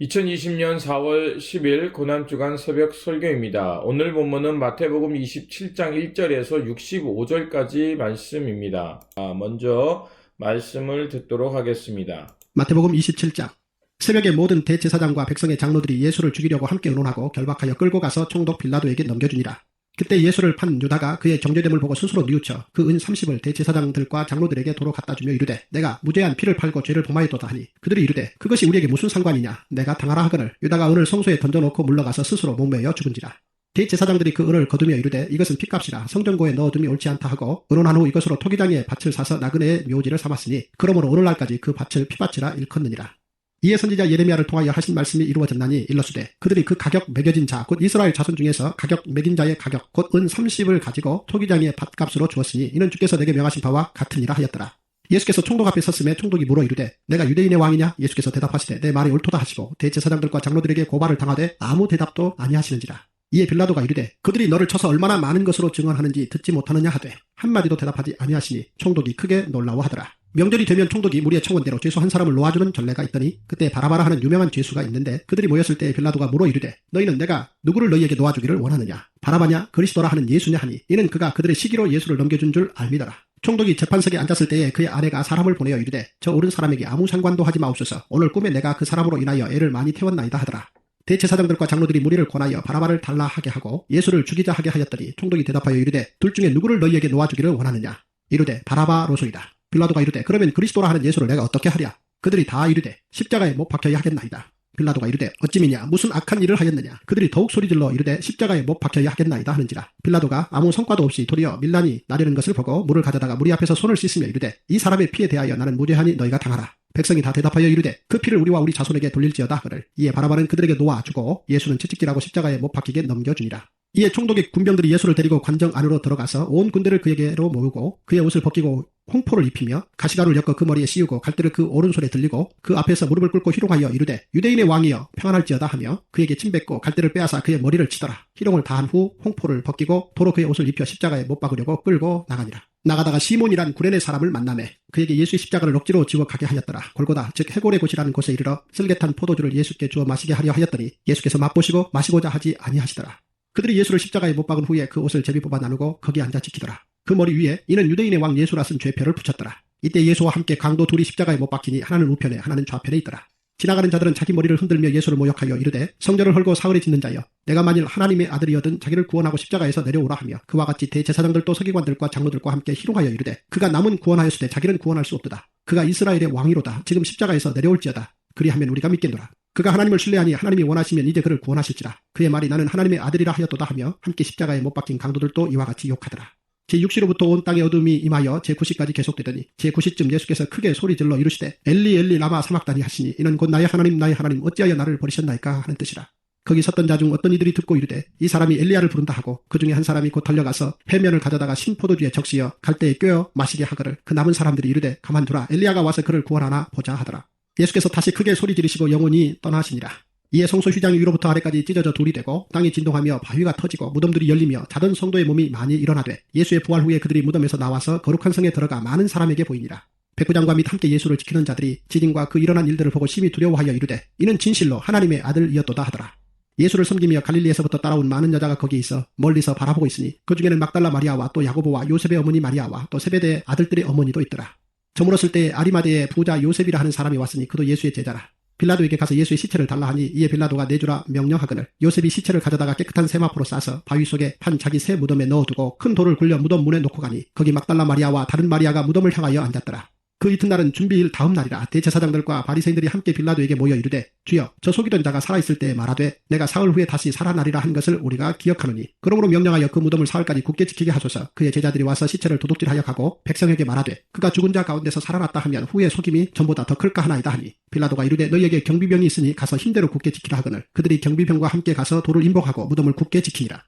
2020년 4월 10일 고난주간 새벽 설교입니다. 오늘 본문은 마태복음 27장 1절에서 65절까지 말씀입니다. 먼저 말씀을 듣도록 하겠습니다. 마태복음 27장. 새벽에 모든 대제사장과 백성의 장로들이 예수를 죽이려고 함께 의논하고 결박하여 끌고 가서 총독 빌라도에게 넘겨주니라. 그때 예수를 판 유다가 그의 정죄됨을 보고 스스로 뉘우쳐 그 은 30을 대제사장들과 장로들에게 도로 갖다 주며 이르되 내가 무죄한 피를 팔고 죄를 범하였도다 하니 그들이 이르되 그것이 우리에게 무슨 상관이냐 내가 당하라 하거늘 유다가 은을 성소에 던져놓고 물러가서 스스로 목매어 죽은지라. 대제사장들이 그 은을 거두며 이르되 이것은 핏값이라 성전고에 넣어둠이 옳지 않다 하고 의논한 후 이것으로 토기장에 밭을 사서 나그네의 묘지를 삼았으니 그러므로 오늘날까지 그 밭을 피밭이라 일컫느니라. 이에 선지자 예레미야를 통하여 하신 말씀이 이루어졌나니 일러스되 그들이 그 가격 매겨진 자 곧 이스라엘 자손 중에서 가격 매긴 자의 가격 곧 은 30을 가지고 토기장의 밭값으로 주었으니 이는 주께서 내게 명하신 바와 같으니라 하였더라. 예수께서 총독 앞에 섰음에 총독이 물어 이르되 내가 유대인의 왕이냐? 예수께서 대답하시되 내 말이 옳도다 하시고 대제사장들과 장로들에게 고발을 당하되 아무 대답도 아니하시는지라. 이에 빌라도가 이르되 그들이 너를 쳐서 얼마나 많은 것으로 증언하는지 듣지 못하느냐 하되 한마디도 대답하지 아니하시니 총독이 크게 놀라워하더라. 명절이 되면 총독이 무리의 청원대로 죄수 한 사람을 놓아주는 전례가 있더니 그때 바라바라 하는 유명한 죄수가 있는데 그들이 모였을 때 빌라도가 물어 이르되 너희는 내가 누구를 너희에게 놓아주기를 원하느냐? 바라바냐 그리스도라 하는 예수냐 하니 이는 그가 그들의 시기로 예수를 넘겨준 줄 알미더라. 총독이 재판석에 앉았을 때에 그의 아내가 사람을 보내어 이르되 저 옳은 사람에게 아무 상관도 하지 마옵소서. 오늘 꿈에 내가 그 사람으로 인하여 애를 많이 태웠나이다 하더라. 대제사장들과 장로들이 무리를 권하여 바라바를 달라 하게 하고 예수를 죽이자 하게 하였더니 총독이 대답하여 이르되 둘 중에 누구를 너희에게 놓아주기를 원하느냐? 이르되 바라바로소이다. 빌라도가 이르되 그러면 그리스도라 하는 예수를 내가 어떻게 하랴? 그들이 다 이르되 십자가에 못 박혀야 하겠나이다. 빌라도가 이르되 어찌미냐 무슨 악한 일을 하였느냐? 그들이 더욱 소리질러 이르되 십자가에 못 박혀야 하겠나이다 하는지라. 빌라도가 아무 성과도 없이 도리어 밀란이 나려는 것을 보고 물을 가져다가 무리 앞에서 손을 씻으며 이르되 이 사람의 피에 대하여 나는 무죄하니 너희가 당하라. 백성이 다 대답하여 이르되 그 피를 우리와 우리 자손에게 돌릴지어다 하거늘. 이에 바라바는 그들에게 놓아주고 예수는 채찍질하고 십자가에 못 박히게 넘겨주니라. 이에 총독의 군병들이 예수를 데리고 관정 안으로 들어가서 온 군대를 그에게로 모으고 그의 옷을 벗기고 홍포를 입히며 가시가루를 엮어 그 머리에 씌우고 갈대를 그 오른손에 들리고 그 앞에서 무릎을 꿇고 희롱하여 이르되 유대인의 왕이여 평안할지어다 하며 그에게 침뱉고 갈대를 빼앗아 그의 머리를 치더라. 희롱을 다한 후 홍포를 벗기고 도로 그의 옷을 입혀 십자가에 못 박으려고 끌고 나가니라. 나가다가 시몬이란 구레네 사람을 만나매 그에게 예수의 십자가를 억지로 지워 가게 하였더라. 골고다 즉 해골의 곳이라는 곳에 이르러 쓸개탄 포도주를 예수께 주어 마시게 하려 하였더니 예수께서 맛보시고 마시고자 하지 아니하시더라. 그들이 예수를 십자가에 못 박은 후에 그 옷을 제비 뽑아 나누고 거기 앉아 지키더라. 그 머리 위에 이는 유대인의 왕 예수라 쓴 죄표를 붙였더라. 이때 예수와 함께 강도 둘이 십자가에 못 박히니 하나는 우편에 하나는 좌편에 있더라. 지나가는 자들은 자기 머리를 흔들며 예수를 모욕하여 이르되 성전을 헐고 사흘에 짓는 자여 내가 만일 하나님의 아들이여든 자기를 구원하고 십자가에서 내려오라 하며 그와 같이 대제사장들도 서기관들과 장로들과 함께 희롱하여 이르되 그가 남은 구원하였으되 자기는 구원할 수 없도다. 그가 이스라엘의 왕이로다. 지금 십자가에서 내려올지어다. 그리하면 우리가 믿겠노라. 그가 하나님을 신뢰하니 하나님이 원하시면 이제 그를 구원하실지라. 그의 말이 나는 하나님의 아들이라 하였도다 하며 함께 십자가에 못 박힌 강도들도 이와 같이 욕하더라. 제6시로부터 온 땅에 어둠이 임하여 제9시까지 계속되더니 제9시쯤 예수께서 크게 소리질러 이르시되 엘리 엘리 라마 사막다니 하시니 이는 곧 나의 하나님 어찌하여 나를 버리셨나이까 하는 뜻이라. 거기 섰던 자 중 어떤 이들이 듣고 이르되 이 사람이 엘리야를 부른다 하고 그 중에 한 사람이 곧 달려가서 해면을 가져다가 신포도주에 적시어 갈대에 꿰어 마시게 하거를 그 남은 사람들이 이르되 가만두라 엘리야가 와서 그를 구원하나 보자 하더라. 예수께서 다시 크게 소리 지르시고 영원히 떠나시니라. 이에 성소 휘장이 위로부터 아래까지 찢어져 둘이 되고 땅이 진동하며 바위가 터지고 무덤들이 열리며 자던 성도의 몸이 많이 일어나되 예수의 부활 후에 그들이 무덤에서 나와서 거룩한 성에 들어가 많은 사람에게 보이니라. 백부장과 및 함께 예수를 지키는 자들이 지진과 그 일어난 일들을 보고 심히 두려워하여 이르되 이는 진실로 하나님의 아들이었도다 하더라. 예수를 섬기며 갈릴리에서부터 따라온 많은 여자가 거기 있어 멀리서 바라보고 있으니 그 중에는 막달라 마리아와 또 야고보와 요셉의 어머니 마리아와 또 세베대의 아들들의 어머니도 있더라. 저물었을 때 아리마대의 부자 요셉이라 하는 사람이 왔으니 그도 예수의 제자라. 빌라도에게 가서 예수의 시체를 달라 하니 이에 빌라도가 내주라 명령하거늘 요셉이 시체를 가져다가 깨끗한 세마포로 싸서 바위 속에 판 자기 새 무덤에 넣어두고 큰 돌을 굴려 무덤 문에 놓고 가니 거기 막달라 마리아와 다른 마리아가 무덤을 향하여 앉았더라. 그 이튿날은 준비일 다음 날이라. 대제사장들과 바리새인들이 함께 빌라도에게 모여 이르되 주여 저 속이던 자가 살아있을 때에 말하되 내가 사흘 후에 다시 살아나리라 한 것을 우리가 기억하노니 그러므로 명령하여 그 무덤을 사흘까지 굳게 지키게 하소서. 그의 제자들이 와서 시체를 도둑질하여 가고 백성에게 말하되 그가 죽은 자 가운데서 살아났다 하면 후에 속임이 전보다 더 클까 하나이다 하니 빌라도가 이르되 너희에게 경비병이 있으니 가서 힘대로 굳게 지키라 하거늘 그들이 경비병과 함께 가서 돌을 임복하고 무덤을 굳게 지키니라.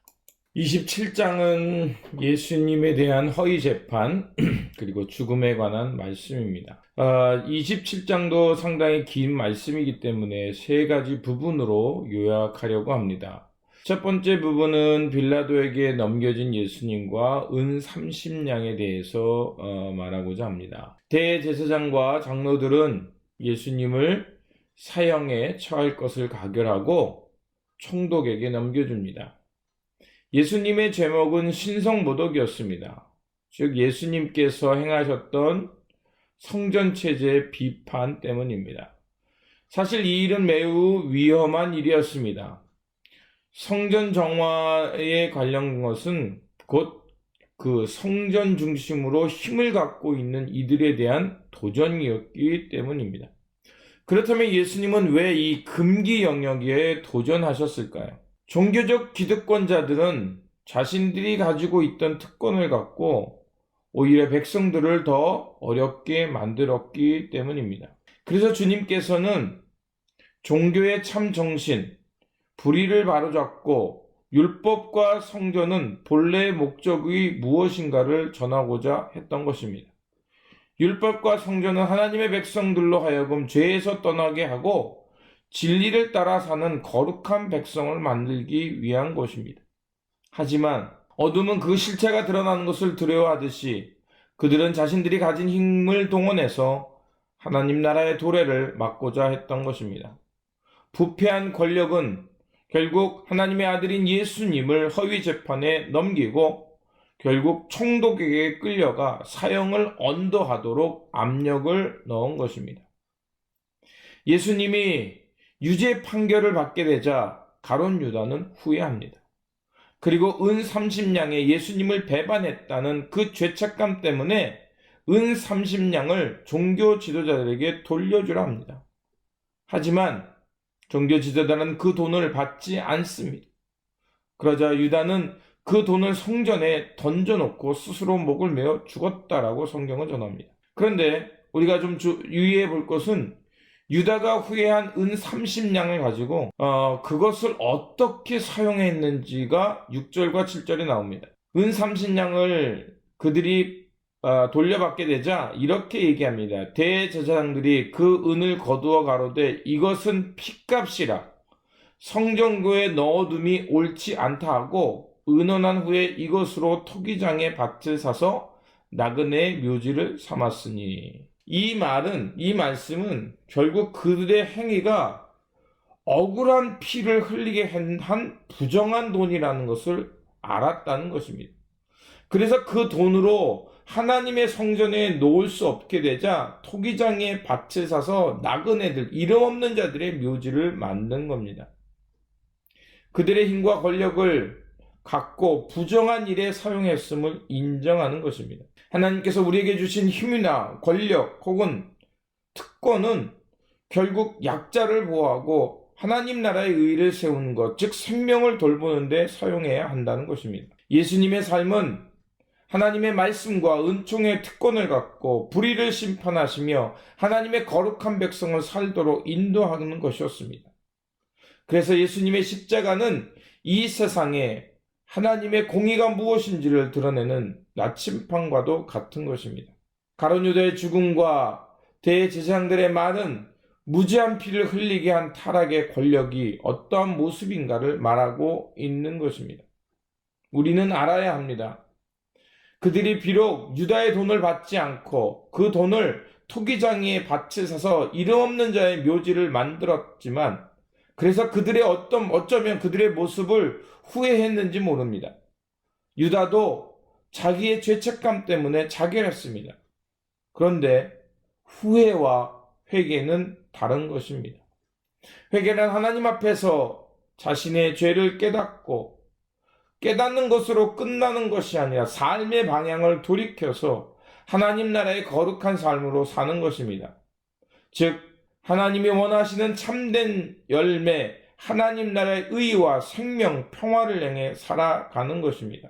27장은 예수님에 대한 허위 재판 그리고 죽음에 관한 말씀입니다. 27장도 상당히 긴 말씀이기 때문에 세 가지 부분으로 요약하려고 합니다. 첫 번째 부분은 빌라도에게 넘겨진 예수님과 은 30냥에 대해서 말하고자 합니다. 대제사장과 장로들은 예수님을 사형에 처할 것을 가결하고 총독에게 넘겨줍니다. 예수님의 제목은 신성모독이었습니다. 즉 예수님께서 행하셨던 성전체제 비판 때문입니다. 사실 이 일은 매우 위험한 일이었습니다. 성전 정화에 관련 것은 곧 그 성전 중심으로 힘을 갖고 있는 이들에 대한 도전이었기 때문입니다. 그렇다면 예수님은 왜 이 금기 영역에 도전하셨을까요? 종교적 기득권자들은 자신들이 가지고 있던 특권을 갖고 오히려 백성들을 더 어렵게 만들었기 때문입니다. 그래서 주님께서는 종교의 참 정신, 불의를 바로잡고 율법과 성전은 본래의 목적이 무엇인가를 전하고자 했던 것입니다. 율법과 성전은 하나님의 백성들로 하여금 죄에서 떠나게 하고 진리를 따라 사는 거룩한 백성을 만들기 위한 것입니다. 하지만 어둠은 그 실체가 드러나는 것을 두려워하듯이 그들은 자신들이 가진 힘을 동원해서 하나님 나라의 도래를 막고자 했던 것입니다. 부패한 권력은 결국 하나님의 아들인 예수님을 허위 재판에 넘기고 결국 총독에게 끌려가 사형을 언도하도록 압력을 넣은 것입니다. 예수님이 유죄 판결을 받게 되자 가룟 유다는 후회합니다. 그리고 은 30냥에 예수님을 배반했다는 그 죄책감 때문에 은 30냥을 종교 지도자들에게 돌려주라 합니다. 하지만 종교 지도자는 그 돈을 받지 않습니다. 그러자 유다는 그 돈을 성전에 던져놓고 스스로 목을 메어 죽었다라고 성경은 전합니다. 그런데 우리가 좀 유의해 볼 것은 유다가 후회한 은 30냥을 가지고 그것을 어떻게 사용했는지가 6절과 7절에 나옵니다. 은 30냥을 그들이 돌려받게 되자 이렇게 얘기합니다. 대제사장들이 그 은을 거두어 가로되 이것은 핏값이라 성전구에 넣어둠이 옳지 않다 하고 은언한 후에 이것으로 토기장의 밭을 사서 나그네의 묘지를 삼았으니. 이 말씀은 결국 그들의 행위가 억울한 피를 흘리게 한 부정한 돈이라는 것을 알았다는 것입니다. 그래서 그 돈으로 하나님의 성전에 놓을 수 없게 되자 토기장의 밭을 사서 나그네들, 이름 없는 자들의 묘지를 만든 겁니다. 그들의 힘과 권력을 갖고 부정한 일에 사용했음을 인정하는 것입니다. 하나님께서 우리에게 주신 힘이나 권력 혹은 특권은 결국 약자를 보호하고 하나님 나라의 의를 세우는 것, 즉 생명을 돌보는 데 사용해야 한다는 것입니다. 예수님의 삶은 하나님의 말씀과 은총의 특권을 갖고 불의를 심판하시며 하나님의 거룩한 백성을 살도록 인도하는 것이었습니다. 그래서 예수님의 십자가는 이 세상에 하나님의 공의가 무엇인지를 드러내는 나침판과도 같은 것입니다. 가룟 유다의 죽음과 대제사장들의 말은 무지한 피를 흘리게 한 타락의 권력이 어떠한 모습인가를 말하고 있는 것입니다. 우리는 알아야 합니다. 그들이 비록 유다의 돈을 받지 않고 그 돈을 토기장이의 밭을 사서 이름 없는 자의 묘지를 만들었지만 그래서 그들의 어쩌면 그들의 모습을 후회했는지 모릅니다. 유다도 자기의 죄책감 때문에 자결했습니다. 그런데 후회와 회개는 다른 것입니다. 회개는 하나님 앞에서 자신의 죄를 깨닫고 깨닫는 것으로 끝나는 것이 아니라 삶의 방향을 돌이켜서 하나님 나라의 거룩한 삶으로 사는 것입니다. 즉 하나님이 원하시는 참된 열매, 하나님 나라의 의와 생명, 평화를 향해 살아가는 것입니다.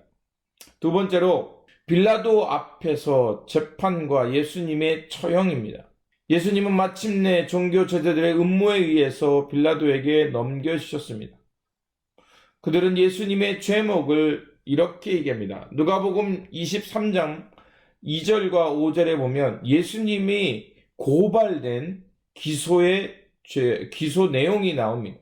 두 번째로 빌라도 앞에서 재판과 예수님의 처형입니다. 예수님은 마침내 종교 제자들의 음모에 의해서 빌라도에게 넘겨주셨습니다. 그들은 예수님의 죄목을 이렇게 얘기합니다. 누가복음 23장 2절과 5절에 보면 예수님이 고발된 기소 내용이 나옵니다.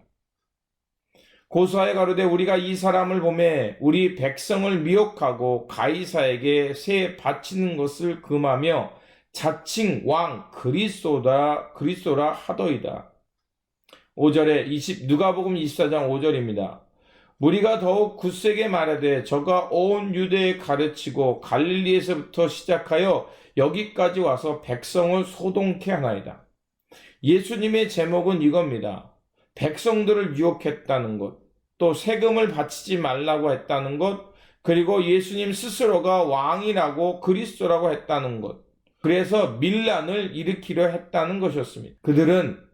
고소하여 가로되 우리가 이 사람을 보매 우리 백성을 미혹하고 가이사에게 세 바치는 것을 금하며 자칭 왕 그리스도라 하더이다. 5절에 누가복음 24장 5절입니다. 무리가 더욱 굳세게 말하되 저가 온 유대에 가르치고 갈릴리에서부터 시작하여 여기까지 와서 백성을 소동케 하나이다. 예수님의 제목은 이겁니다. 백성들을 유혹했다는 것, 또 세금을 바치지 말라고 했다는 것, 그리고 예수님 스스로가 왕이라고 그리스도라고 했다는 것, 그래서 밀란을 일으키려 했다는 것이었습니다. 그들은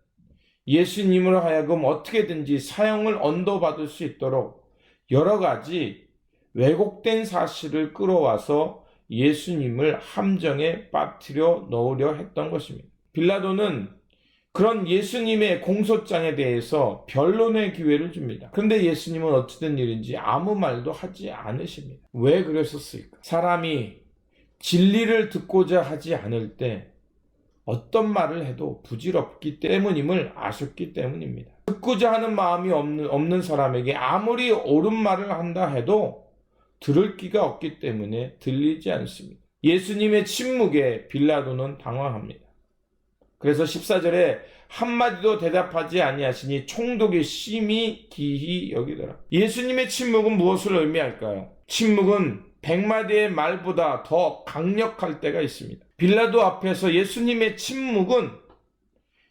예수님으로 하여금 어떻게든지 사형을 언도받을 수 있도록 여러 가지 왜곡된 사실을 끌어와서 예수님을 함정에 빠뜨려 넣으려 했던 것입니다. 빌라도는 그런 예수님의 공소장에 대해서 변론의 기회를 줍니다. 그런데 예수님은 어찌된 일인지 아무 말도 하지 않으십니다. 왜 그러셨을까? 사람이 진리를 듣고자 하지 않을 때 어떤 말을 해도 부질없기 때문임을 아셨기 때문입니다. 듣고자 하는 마음이 없는 사람에게 아무리 옳은 말을 한다 해도 들을 기가 없기 때문에 들리지 않습니다. 예수님의 침묵에 빌라도는 당황합니다. 그래서 14절에 한마디도 대답하지 아니하시니 총독이 심히 기히 여기더라. 예수님의 침묵은 무엇을 의미할까요? 침묵은 100마디의 말보다 더 강력할 때가 있습니다. 빌라도 앞에서 예수님의 침묵은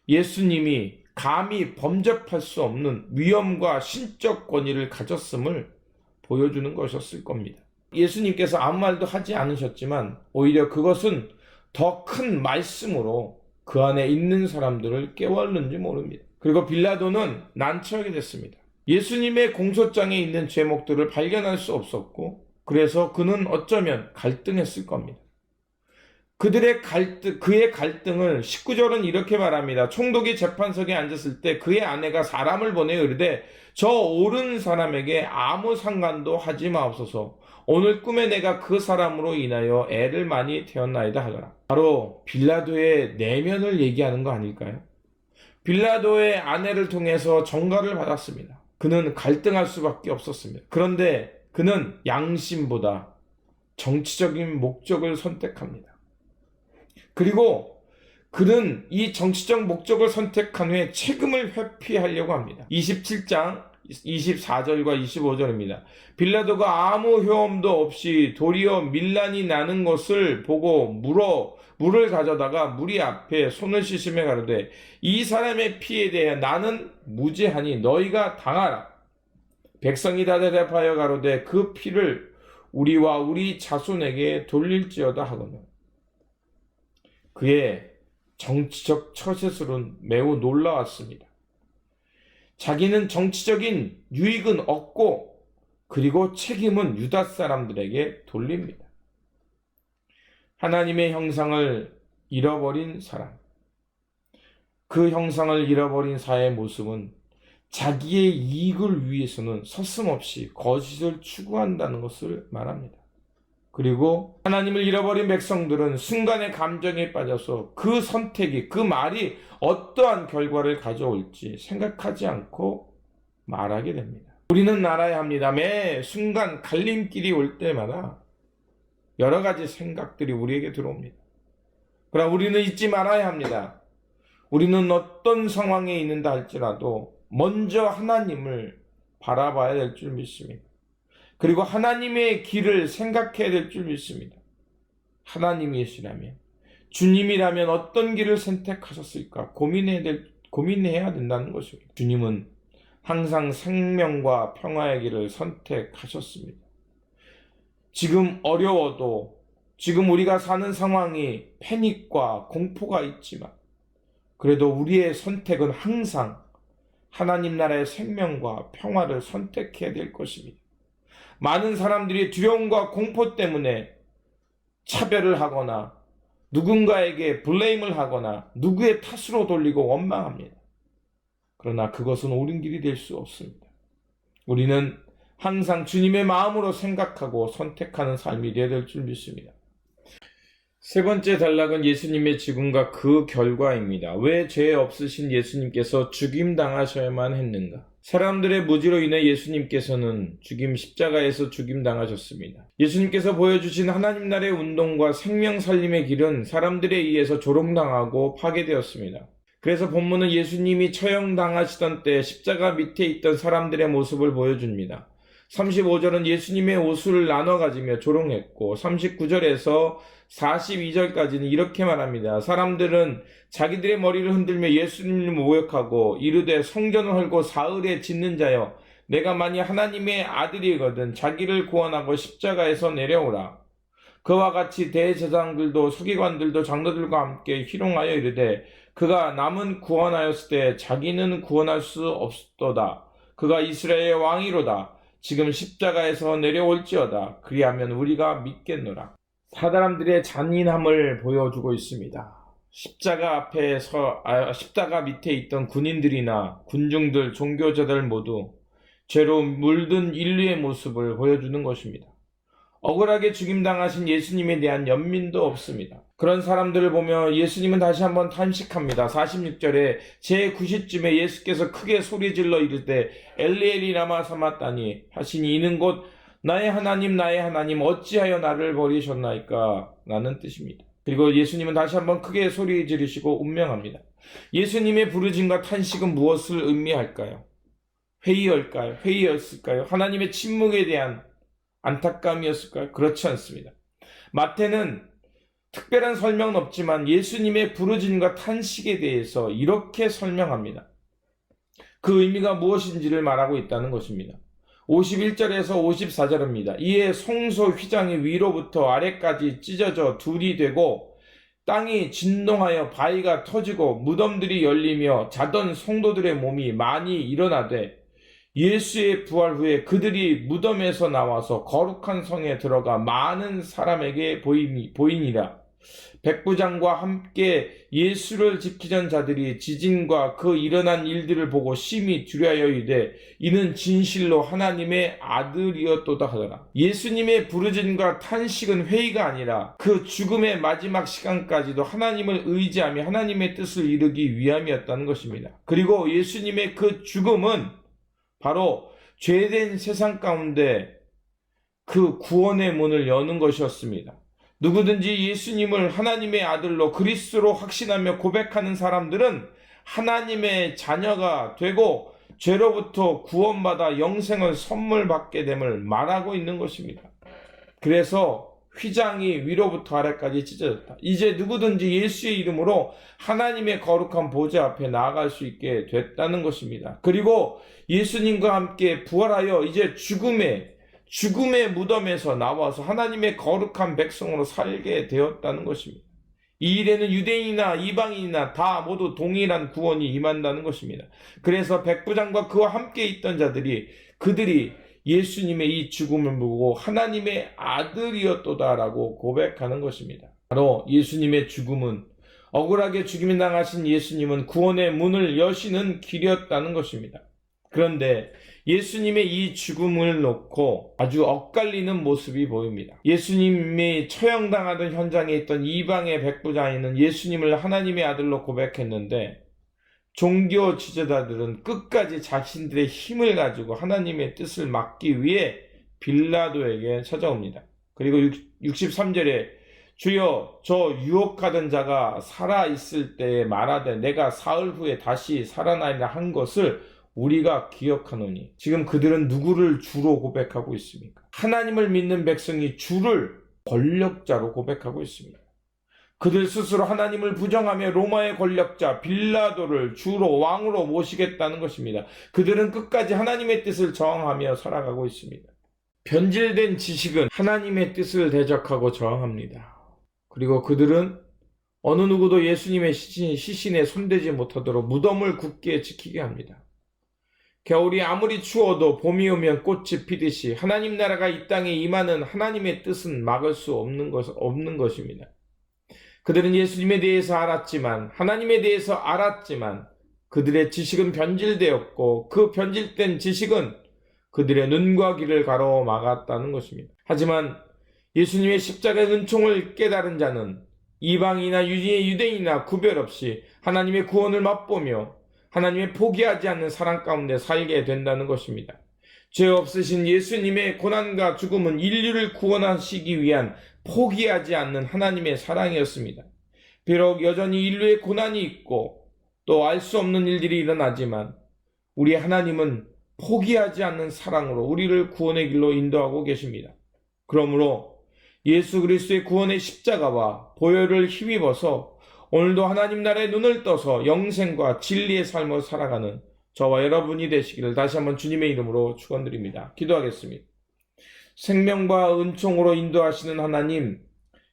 예수님이 감히 범접할 수 없는 위엄과 신적 권위를 가졌음을 보여주는 것이었을 겁니다. 예수님께서 아무 말도 하지 않으셨지만 오히려 그것은 더 큰 말씀으로 그 안에 있는 사람들을 깨웠는지 모릅니다. 그리고 빌라도는 난처하게 됐습니다. 예수님의 공소장에 있는 제목들을 발견할 수 없었고 그래서 그는 어쩌면 갈등했을 겁니다. 그의 갈등을 19절은 이렇게 말합니다. 총독이 재판석에 앉았을 때 그의 아내가 사람을 보내어 이르되 저 옳은 사람에게 아무 상관도 하지 마옵소서. 오늘 꿈에 내가 그 사람으로 인하여 애를 많이 태웠나이다 하더라. 바로 빌라도의 내면을 얘기하는 거 아닐까요? 빌라도의 아내를 통해서 전가를 받았습니다. 그는 갈등할 수밖에 없었습니다. 그런데 그는 양심보다 정치적인 목적을 선택합니다. 그리고 그는 이 정치적 목적을 선택한 후에 책임을 회피하려고 합니다. 27장 24절과 25절입니다. 빌라도가 아무 효험도 없이 도리어 밀란이 나는 것을 보고 물을 가져다가 무리 앞에 손을 씻으며 가로되 이 사람의 피에 대해 나는 무죄하니 너희가 당하라. 백성이 다 대답하여 가로되 그 피를 우리와 우리 자손에게 돌릴지어다 하거늘. 그의 정치적 처세술은 매우 놀라웠습니다. 자기는 정치적인 유익은 얻고 그리고 책임은 유다 사람들에게 돌립니다. 하나님의 형상을 잃어버린 사람, 그 형상을 잃어버린 사의 모습은 자기의 이익을 위해서는 서슴없이 거짓을 추구한다는 것을 말합니다. 그리고 하나님을 잃어버린 백성들은 순간의 감정에 빠져서 그 선택이, 그 말이 어떠한 결과를 가져올지 생각하지 않고 말하게 됩니다. 우리는 알아야 합니다. 매 순간 갈림길이 올 때마다 여러 가지 생각들이 우리에게 들어옵니다. 그러나 우리는 잊지 말아야 합니다. 우리는 어떤 상황에 있는다 할지라도 먼저 하나님을 바라봐야 될 줄 믿습니다. 그리고 하나님의 길을 생각해야 될 줄 믿습니다. 하나님이시라면, 주님이라면 어떤 길을 선택하셨을까 고민해야 된다는 것입니다. 주님은 항상 생명과 평화의 길을 선택하셨습니다. 지금 어려워도, 지금 우리가 사는 상황이 패닉과 공포가 있지만 그래도 우리의 선택은 항상 하나님 나라의 생명과 평화를 선택해야 될 것입니다. 많은 사람들이 두려움과 공포 때문에 차별을 하거나 누군가에게 블레임을 하거나 누구의 탓으로 돌리고 원망합니다. 그러나 그것은 옳은 길이 될 수 없습니다. 우리는 항상 주님의 마음으로 생각하고 선택하는 삶이 되어야 될 줄 믿습니다. 세 번째 단락은 예수님의 죽음과 그 결과입니다. 왜 죄 없으신 예수님께서 죽임당하셔야만 했는가? 사람들의 무지로 인해 예수님께서는 십자가에서 죽임당하셨습니다. 예수님께서 보여주신 하나님 나라의 운동과 생명 살림의 길은 사람들에 의해서 조롱당하고 파괴되었습니다. 그래서 본문은 예수님이 처형당하시던 때 십자가 밑에 있던 사람들의 모습을 보여줍니다. 35절은 예수님의 옷을 나눠 가지며 조롱했고 39절에서 42절까지는 이렇게 말합니다. 사람들은 자기들의 머리를 흔들며 예수님을 모욕하고 이르되 성전을 헐고 사흘에 짓는 자여 내가 만일 하나님의 아들이거든 자기를 구원하고 십자가에서 내려오라. 그와 같이 대제사장들도 서기관들도 장로들과 함께 희롱하여 이르되 그가 남은 구원하였을 때 자기는 구원할 수 없도다. 그가 이스라엘의 왕이로다. 지금 십자가에서 내려올지어다. 그리하면 우리가 믿겠노라. 사람들의 잔인함을 보여주고 있습니다. 십자가 밑에 있던 군인들이나 군중들, 종교자들 모두 죄로 물든 인류의 모습을 보여주는 것입니다. 억울하게 죽임당하신 예수님에 대한 연민도 없습니다. 그런 사람들을 보며 예수님은 다시 한번 탄식합니다. 46절에 제9시쯤에 예수께서 크게 소리질러 이르되 엘리 라마 사마따니 하시니 이는 곧 나의 하나님 어찌하여 나를 버리셨나이까 라는 뜻입니다. 그리고 예수님은 다시 한번 크게 소리 지르시고 운명합니다. 예수님의 부르짖음과 탄식은 무엇을 의미할까요? 회의였을까요? 하나님의 침묵에 대한 안타까움이었을까요? 그렇지 않습니다. 마태는 특별한 설명은 없지만 예수님의 부르짖음과 탄식에 대해서 이렇게 설명합니다. 그 의미가 무엇인지를 말하고 있다는 것입니다. 51절에서 54절입니다. 이에 성소 휘장이 위로부터 아래까지 찢어져 둘이 되고 땅이 진동하여 바위가 터지고 무덤들이 열리며 자던 성도들의 몸이 많이 일어나되 예수의 부활 후에 그들이 무덤에서 나와서 거룩한 성에 들어가 많은 사람에게 보이니라. 백부장과 함께 예수를 지키던 자들이 지진과 그 일어난 일들을 보고 심히 두려워하여 이르되 이는 진실로 하나님의 아들이었도다 하더라. 예수님의 부르짖음과 탄식은 회의가 아니라 그 죽음의 마지막 시간까지도 하나님을 의지하며 하나님의 뜻을 이루기 위함이었다는 것입니다. 그리고 예수님의 그 죽음은 바로 죄된 세상 가운데 그 구원의 문을 여는 것이었습니다. 누구든지 예수님을 하나님의 아들로 그리스도로 확신하며 고백하는 사람들은 하나님의 자녀가 되고 죄로부터 구원받아 영생을 선물 받게 됨을 말하고 있는 것입니다. 그래서 휘장이 위로부터 아래까지 찢어졌다. 이제 누구든지 예수의 이름으로 하나님의 거룩한 보좌 앞에 나아갈 수 있게 됐다는 것입니다. 그리고 예수님과 함께 부활하여 이제 죽음의 무덤에서 나와서 하나님의 거룩한 백성으로 살게 되었다는 것입니다. 이 일에는 유대인이나 이방인이나 다 모두 동일한 구원이 임한다는 것입니다. 그래서 백부장과 그와 함께 있던 자들이 그들이 예수님의 이 죽음을 보고 하나님의 아들이었도다라고 고백하는 것입니다. 바로 예수님의 죽음은 억울하게 죽임을 당하신 예수님은 구원의 문을 여시는 길이었다는 것입니다. 그런데 예수님의 이 죽음을 놓고 아주 엇갈리는 모습이 보입니다. 예수님이 처형당하던 현장에 있던 이방의 백부장이는 예수님을 하나님의 아들로 고백했는데 종교 지도자들은 끝까지 자신들의 힘을 가지고 하나님의 뜻을 막기 위해 빌라도에게 찾아옵니다. 그리고 63절에 주여 저 유혹하던 자가 살아있을 때에 말하되 내가 사흘 후에 다시 살아나리라 한 것을 우리가 기억하노니. 지금 그들은 누구를 주로 고백하고 있습니까? 하나님을 믿는 백성이 주를 권력자로 고백하고 있습니다. 그들 스스로 하나님을 부정하며 로마의 권력자 빌라도를 주로 왕으로 모시겠다는 것입니다. 그들은 끝까지 하나님의 뜻을 저항하며 살아가고 있습니다. 변질된 지식은 하나님의 뜻을 대적하고 저항합니다. 그리고 그들은 어느 누구도 예수님의 시신에 손대지 못하도록 무덤을 굳게 지키게 합니다. 겨울이 아무리 추워도 봄이 오면 꽃이 피듯이 하나님 나라가 이 땅에 임하는 하나님의 뜻은 막을 수 없는 것입니다. 그들은 예수님에 대해서 알았지만 하나님에 대해서 알았지만 그들의 지식은 변질되었고 그 변질된 지식은 그들의 눈과 귀를 가로막았다는 것입니다. 하지만 예수님의 십자가의 은총을 깨달은 자는 이방이나 유대인이나 구별 없이 하나님의 구원을 맛보며 하나님의 포기하지 않는 사랑 가운데 살게 된다는 것입니다. 죄 없으신 예수님의 고난과 죽음은 인류를 구원하시기 위한 포기하지 않는 하나님의 사랑이었습니다. 비록 여전히 인류의 고난이 있고 또 알 수 없는 일들이 일어나지만 우리 하나님은 포기하지 않는 사랑으로 우리를 구원의 길로 인도하고 계십니다. 그러므로 예수 그리스도의 구원의 십자가와 보혈을 힘입어서 오늘도 하나님 나라의 눈을 떠서 영생과 진리의 삶을 살아가는 저와 여러분이 되시기를 다시 한번 주님의 이름으로 축원드립니다. 기도하겠습니다. 생명과 은총으로 인도하시는 하나님,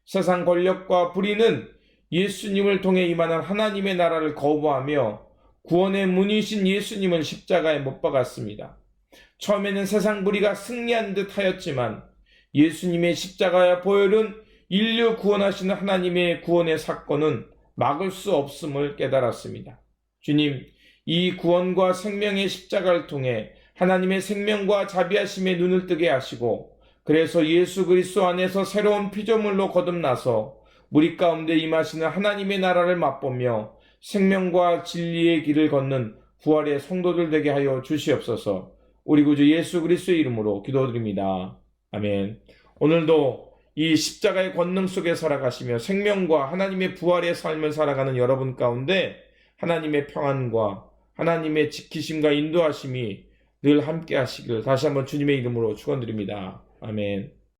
세상 권력과 불의는 예수님을 통해 임하는 하나님의 나라를 거부하며 구원의 문이신 예수님은 십자가에 못 박았습니다. 처음에는 세상 불의가 승리한 듯 하였지만 예수님의 십자가와 보혈은 인류 구원하시는 하나님의 구원의 사건은 막을 수 없음을 깨달았습니다. 주님, 이 구원과 생명의 십자가를 통해 하나님의 생명과 자비하심의 눈을 뜨게 하시고 그래서 예수 그리스도 안에서 새로운 피조물로 거듭나서 우리 가운데 임하시는 하나님의 나라를 맛보며 생명과 진리의 길을 걷는 부활의 성도들 되게 하여 주시옵소서. 우리 구주 예수 그리스도의 이름으로 기도드립니다. 아멘. 오늘도 이 십자가의 권능 속에 살아가시며 생명과 하나님의 부활의 삶을 살아가는 여러분 가운데 하나님의 평안과 하나님의 지키심과 인도하심이 늘 함께 하시길 다시 한번 주님의 이름으로 축원드립니다. 아멘.